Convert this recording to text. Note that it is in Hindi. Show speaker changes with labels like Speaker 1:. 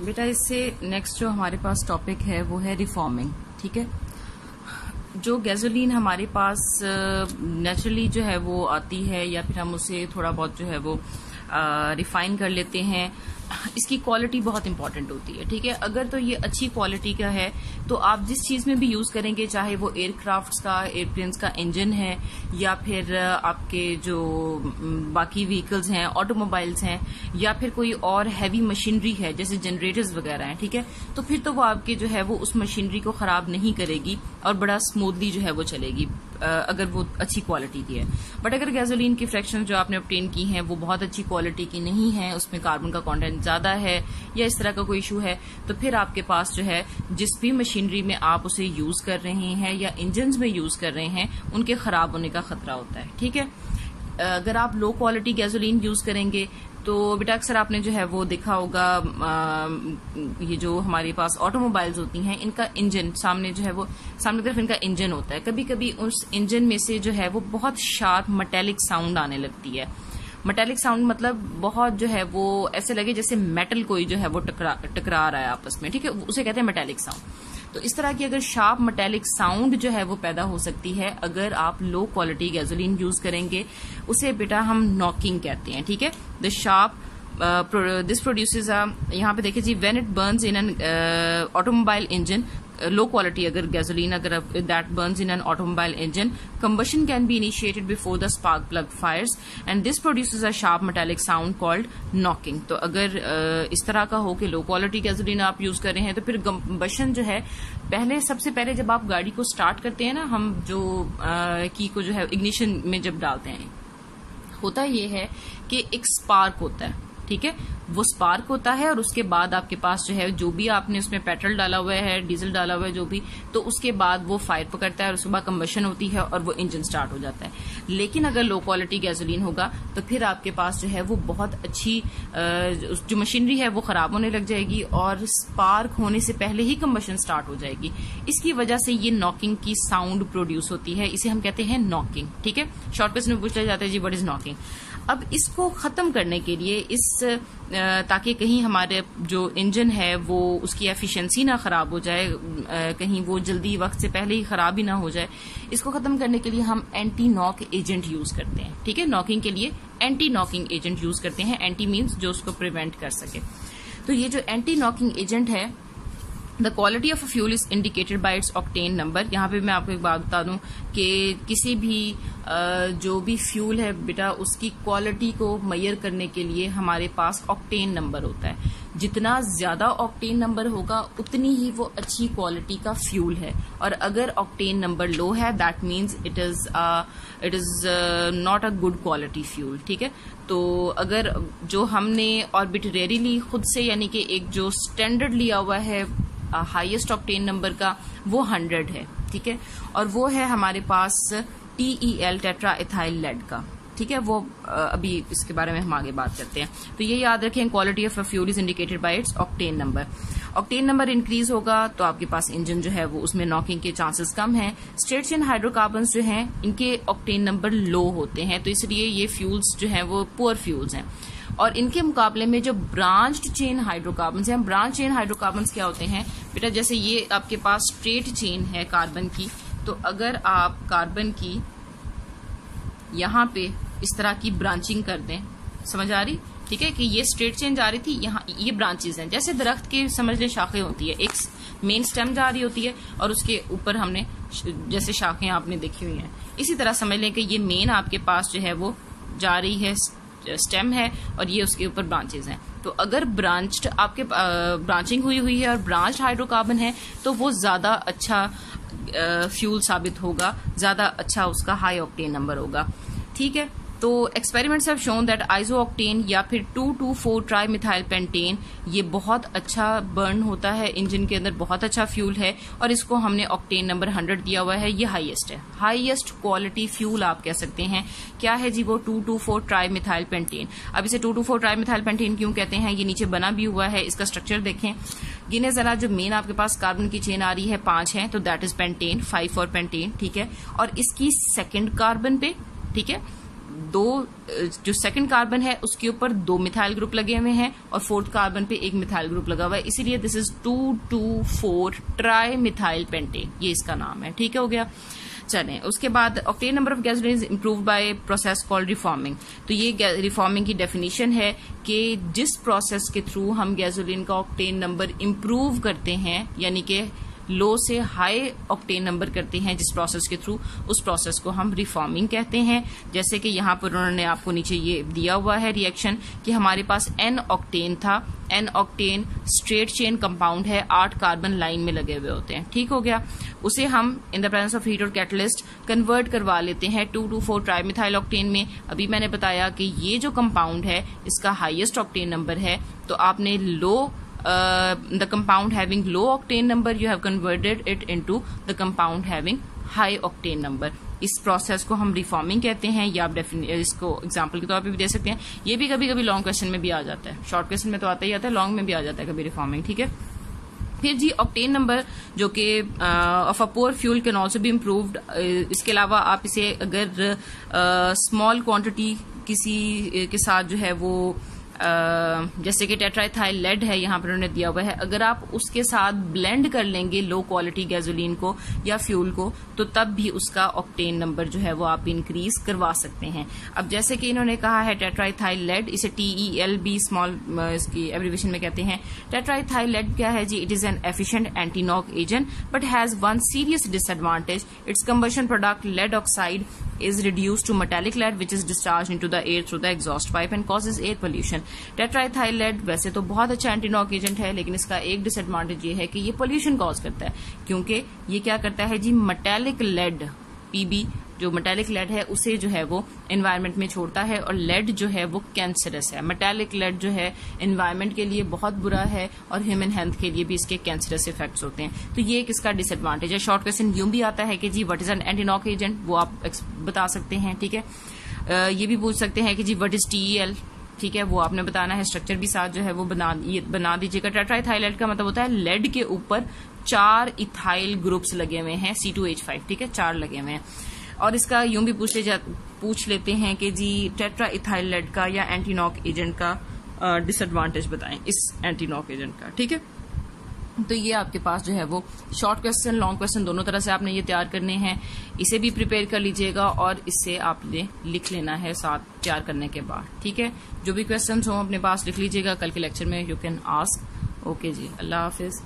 Speaker 1: बेटा इससे नेक्स्ट जो हमारे पास टॉपिक है वो है रिफॉर्मिंग। ठीक है, जो गैसोलीन हमारे पास नेचुरली जो है वो आती है या फिर हम उसे थोड़ा बहुत जो है वो रिफाइन कर लेते हैं, इसकी क्वालिटी बहुत इंपॉर्टेंट होती है। ठीक है, अगर तो ये अच्छी क्वालिटी का है तो आप जिस चीज में भी यूज करेंगे, चाहे वो एयरक्राफ्ट्स का, एयरप्लेन्स का इंजन है या फिर आपके जो बाकी व्हीकल्स हैं, ऑटोमोबाइल्स हैं, या फिर कोई और हैवी मशीनरी है जैसे जनरेटर्स वगैरह हैं, ठीक है, तो फिर तो वो आपके जो है वो उस मशीनरी को खराब नहीं करेगी और बड़ा स्मूथली जो है वो चलेगी अगर वो अच्छी क्वालिटी की है। बट अगर गैसोलीन की फ्रैक्शन जो आपने ऑब्टेन की हैं वो बहुत अच्छी क्वालिटी की नहीं है, उसमें कार्बन का कंटेंट ज्यादा है या इस तरह का कोई इशू है, तो फिर आपके पास जो है जिस भी मशीनरी में आप उसे यूज कर रहे हैं या इंजन्स में यूज कर रहे हैं उनके खराब होने का खतरा होता है। ठीक है, अगर आप लो क्वालिटी गैसोलीन यूज करेंगे तो बेटा अक्सर आपने जो है वो देखा होगा, ये जो हमारे पास ऑटोमोबाइल्स होती हैं इनका इंजन सामने जो है वो सामने तरफ इनका इंजन होता है, कभी कभी उस इंजन में से जो है वो बहुत शार्प मेटेलिक साउंड आने लगती है। मेटेलिक साउंड मतलब बहुत जो है वो ऐसे लगे जैसे मेटल कोई जो है वो टकरा रहा है आपस में। ठीक है, उसे कहते हैं मेटेलिक साउंड। तो इस तरह की अगर शार्प मेटेलिक साउंड जो है वो पैदा हो सकती है अगर आप लो क्वालिटी गैसोलीन यूज करेंगे, उसे बेटा हम नॉकिंग कहते हैं। ठीक है, द शार्प दिस प्रोड्यूसेस यहाँ पे देखिए जी, when it burns in an automobile engine, low quality अगर गैसोलीन अगर that burns in an automobile engine, combustion can be initiated before the spark plug fires and this produces a sharp metallic sound called knocking। तो अगर इस तरह का हो कि लो क्वालिटी गैसोलीन आप यूज कर रहे हैं तो फिर कंबशन जो है सबसे पहले जब आप गाड़ी को स्टार्ट करते हैं ना, हम जो की को जो है इग्निशन में जब डालते हैं, होता ये है कि एक स्पार्क होता है। ठीक है, वो स्पार्क होता है और उसके बाद आपके पास जो है जो भी आपने उसमें पेट्रोल डाला हुआ है, डीजल डाला हुआ है जो भी, तो उसके बाद वो फायर पकड़ता है और उसके बाद कंबशन होती है और वो इंजन स्टार्ट हो जाता है। लेकिन अगर लो क्वालिटी गैसोलीन होगा तो फिर आपके पास जो है वो बहुत अच्छी जो मशीनरी है वो खराब होने लग जाएगी और स्पार्क होने से पहले ही कंबशन स्टार्ट हो जाएगी। इसकी वजह से ये नॉकिंग की साउंड प्रोड्यूस होती है, इसे हम कहते हैं नॉकिंग। ठीक है, शॉर्ट क्वेश्चन में पूछा जाता है जी व्हाट इज नॉकिंग। अब इसको खत्म करने के लिए ताकि कहीं हमारे जो इंजन है वो उसकी एफिशिएंसी ना खराब हो जाए, कहीं वो जल्दी वक्त से पहले ही खराब ही ना हो जाए, इसको खत्म करने के लिए हम एंटी नॉक एजेंट यूज करते हैं। ठीक है, नॉकिंग के लिए एंटी नॉकिंग एजेंट यूज करते हैं। एंटी मीन्स जो उसको प्रिवेंट कर सके। तो ये जो एंटी नॉकिंग एजेंट है, the quality of a fuel is indicated by it's octane number. यहाँ पे मैं आपको एक बात बता दूं कि किसी भी जो भी फ्यूल है बेटा उसकी क्वालिटी को मेजर करने के लिए हमारे पास ऑक्टेन नंबर होता है। जितना ज्यादा ऑक्टेन नंबर होगा उतनी ही वो अच्छी क्वालिटी का फ्यूल है, और अगर ऑक्टेन नंबर लो है that means it is not a good quality fuel. ठीक है, तो अगर जो हमने आर्बिट्रेरीली खुद से यानी कि एक जो स्टैंडर्ड लिया हुआ है हाईएस्ट ऑक्टेन नंबर का वो 100 है। ठीक है, और वो है हमारे पास TEL टेट्रा इथाइल लेड का। ठीक है, वो अभी इसके बारे में हम आगे बात करते हैं। तो ये याद रखें, quality of a fuel is indicated by it's octane number. Octane number increase होगा तो आपके पास इंजन जो है वो उसमें नॉकिंग के चांसेस कम हैं। स्ट्रेट चेन हाइड्रोकार्बन्स जो हैं इनके ऑक्टेन नंबर लो होते हैं, तो इसलिए ये फ्यूल्स जो हैं वो पुअर फ्यूल्स हैं। और इनके मुकाबले में जो ब्रांच्ड चेन हाइड्रोकार्बन्स हैं, ब्रांच चेन हाइड्रोकार्बन्स क्या होते हैं बेटा, जैसे ये आपके पास स्ट्रेट चेन है कार्बन की, तो अगर आप कार्बन की यहाँ पे इस तरह की ब्रांचिंग कर दें, समझ आ रही? ठीक है, कि ये स्ट्रेट चेन जा रही थी, यहाँ ये ब्रांचेस हैं, जैसे दरख्त के समझ ले शाखें होती है, एक मेन स्टेम जा रही होती है और उसके ऊपर हमने जैसे शाखें आपने देखी हुई हैं, इसी तरह समझ लें कि ये मेन आपके पास जो है वो जा रही है, स्टेम है, और ये उसके ऊपर ब्रांचेस हैं। तो अगर ब्रांच्ड आपके ब्रांचिंग हुई है और ब्रांच्ड हाइड्रोकार्बन है तो वो ज्यादा अच्छा फ्यूल साबित होगा, ज्यादा अच्छा उसका हाई ऑक्टेन नंबर होगा। ठीक है, तो experiments have shown that isooctane या फिर 2,2,4 ट्राई मिथाइल पेंटेन ये बहुत अच्छा बर्न होता है इंजन के अंदर, बहुत अच्छा फ्यूल है, और इसको हमने ऑक्टेन नंबर 100 दिया हुआ है। ये हाईएस्ट है, हाईएस्ट क्वालिटी फ्यूल आप कह सकते हैं। क्या है जी वो 2,2,4 ट्राई मिथाइल पेंटेन। अब इसे 2,2,4 ट्राई मिथाइल पेंटेन क्यों कहते हैं, ये नीचे बना भी हुआ है, इसका स्ट्रक्चर देखें। गिने जरा, जो मेन आपके पास कार्बन की चेन आ रही है 5 है, तो that is pentane, 5 for pentane. ठीक है, और इसकी सेकेंड कार्बन पे, ठीक है, जो सेकंड कार्बन है उसके ऊपर 2 मिथाइल ग्रुप लगे हुए हैं और फोर्थ कार्बन पे 1 मिथाइल ग्रुप लगा हुआ है, इसीलिए this is 2,2,4 tri methyl pentane, ये इसका नाम है। ठीक है, हो गया। चलें, उसके बाद octane number of gasoline is improved by process called reforming. तो ये रिफॉर्मिंग की डेफिनेशन है कि जिस प्रोसेस के थ्रू हम गैसोलीन का ऑक्टेन नंबर इम्प्रूव करते हैं, यानी कि लो से हाई ऑक्टेन नंबर करते हैं जिस प्रोसेस के थ्रू, उस प्रोसेस को हम रिफॉर्मिंग कहते हैं। जैसे कि यहाँ पर उन्होंने आपको नीचे ये दिया हुआ है रिएक्शन कि हमारे पास N ऑक्टेन था, N octane straight chain compound है, 8 कार्बन लाइन में लगे हुए होते हैं। ठीक हो गया। उसे हम in the presence of heat और कैटलिस्ट कन्वर्ट करवा लेते हैं 2,2,4 ट्राईमिथाइल ऑक्टेन में। अभी मैंने बताया कि ये जो कंपाउंड है इसका हाईएस्ट ऑक्टेन नंबर है, तो आपने the compound having low octane number you have converted it into the compound having high octane number। इस प्रोसेस को हम रिफॉर्मिंग कहते हैं, या आप इसको एग्जांपल के तौर पे भी दे सकते हैं। ये भी कभी कभी लॉन्ग क्वेश्चन में भी आ जाता है, शॉर्ट क्वेश्चन में तो आता ही आता है, लॉन्ग में भी आ जाता है कभी रिफॉर्मिंग। ठीक है। फिर जी ऑक्टेन नंबर जो कि of a poor fuel can also be improved. इसके अलावा आप इसे अगर स्मॉल क्वांटिटी किसी के साथ जो है वो जैसे कि टेट्राइथाइल लेड है, यहाँ पर उन्होंने दिया हुआ है, अगर आप उसके साथ ब्लेंड कर लेंगे लो क्वालिटी गैसोलीन को या फ्यूल को, तो तब भी उसका ऑक्टेन नंबर जो है वो आप इंक्रीज करवा सकते हैं। अब जैसे कि इन्होंने कहा है टेट्राइथाइल लेड, इसे TELB स्मॉल इसकी एब्रिविएशन में कहते हैं। टेट्राइथाइल लेड क्या है जी? It is an efficient anti knock agent but has one serious disadvantage. Its combustion product lead oxide is reduced to metallic lead which is discharged into the air through the exhaust pipe and causes air pollution। Tetraethyl lead वैसे तो बहुत अच्छा एंटी नॉक एजेंट है, लेकिन इसका एक डिसएडवांटेज ये है कि ये पोल्यूशन कॉज करता है, क्योंकि ये क्या करता है जी, मेटेलिक लेड PB जो मेटेलिक लेड है उसे जो है वो एनवायरनमेंट में छोड़ता है, और लेड जो है वो कैंसरस है। मेटेलिक लेड जो है एनवायरनमेंट के लिए बहुत बुरा है और ह्यूमन हेल्थ के लिए भी इसके कैंसरस इफेक्ट्स होते हैं। तो ये एक इसका डिसएडवांटेज है। शॉर्ट क्वेश्चन यूं भी आता है कि जी what is an anti knock agent, वो आप बता सकते हैं। ठीक है। ये भी पूछ सकते हैं कि जी व्हाट इज TEL, ठीक है, वो आपने बताना है। स्ट्रक्चर भी साथ जो है वो बना दीजिएगा। टेट्राइथाइल का मतलब होता है लेड के ऊपर 4 इथाइल ग्रुप्स लगे हुए हैं, C2H5, ठीक है, 4 लगे हुए हैं। और इसका यूं भी पूछ लेते हैं कि जी टेट्रा इथाइल लेड का या एंटी नॉक एजेंट का डिसएडवांटेज बताएं इस एंटी नॉक एजेंट का। ठीक है। तो ये आपके पास जो है वो शॉर्ट क्वेश्चन लॉन्ग क्वेश्चन दोनों तरह से आपने ये तैयार करने हैं। इसे भी प्रिपेयर कर लीजिएगा और इससे आपने लिख लेना है साथ तैयार करने के बाद। ठीक है। जो भी क्वेश्चन हो अपने पास लिख लीजिएगा, कल के लेक्चर में यू कैन आस्क। ओके जी, अल्लाह हाफिज।